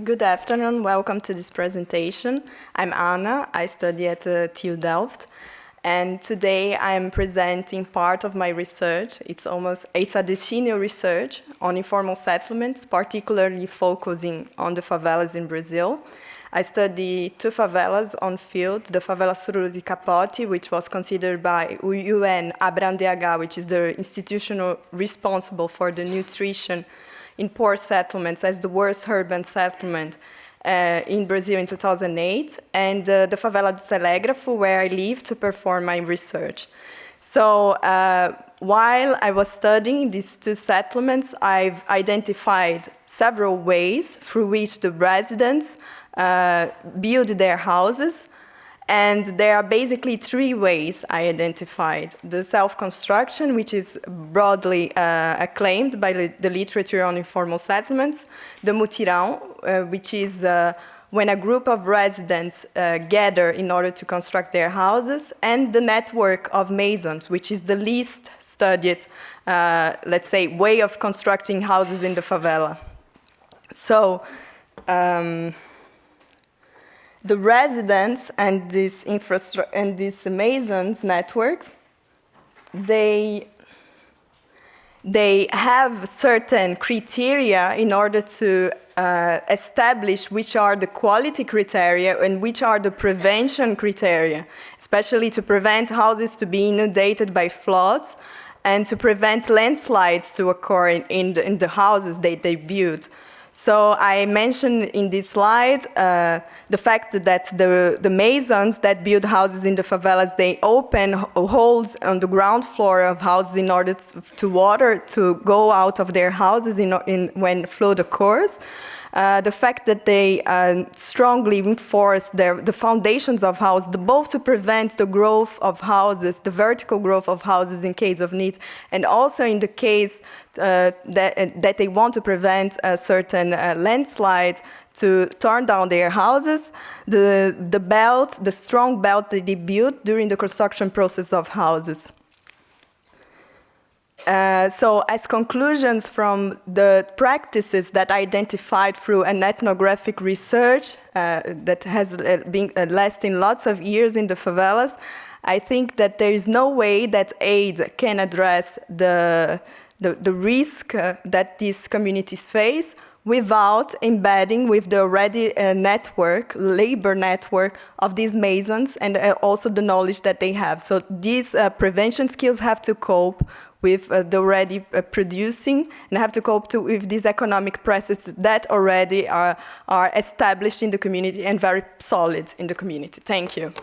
Good afternoon, welcome to this presentation. I'm Anna, I study at TU Delft, and today I'm presenting part of my research. It's a decennial research on informal settlements, particularly focusing on the favelas in Brazil. I study two favelas on field, the favela Sururu de Capote, which was considered by UN ABRAM-DH, which is the institution responsible for the nutrition in poor settlements as the worst urban settlement in Brazil in 2008, and the Favela do Telégrafo, where I live to perform my research. So while I was studying these two settlements, I've identified several ways through which the residents build their houses. And there are basically three ways I identified. The self-construction, which is broadly acclaimed by the literature on informal settlements. The mutirão, which is when a group of residents gather in order to construct their houses. And the network of masons, which is the least studied, let's say, way of constructing houses in the favela. So, the residents and these masons networks, they have certain criteria in order to establish which are the quality criteria and which are the prevention criteria, especially to prevent houses to be inundated by floods and to prevent landslides to occur in the houses they build. So I mentioned in this slide the fact that the masons that build houses in the favelas, they open holes on the ground floor of houses in order to water to go out of their houses when flood occurs. The fact that they strongly enforce the foundations of houses, both to prevent the growth of houses, the vertical growth of houses in case of need, and also in the case that they want to prevent a certain landslide to turn down their houses, the strong belt that they build during the construction process of houses. So as conclusions from the practices that I identified through an ethnographic research that has been lasting lots of years in the favelas, I think that there is no way that aid can address the risk that these communities face without embedding with the already labor network of these masons and also the knowledge that they have. So these prevention skills have to cope with the already producing and have to cope with these economic processes that already are established in the community and very solid in the community. Thank you.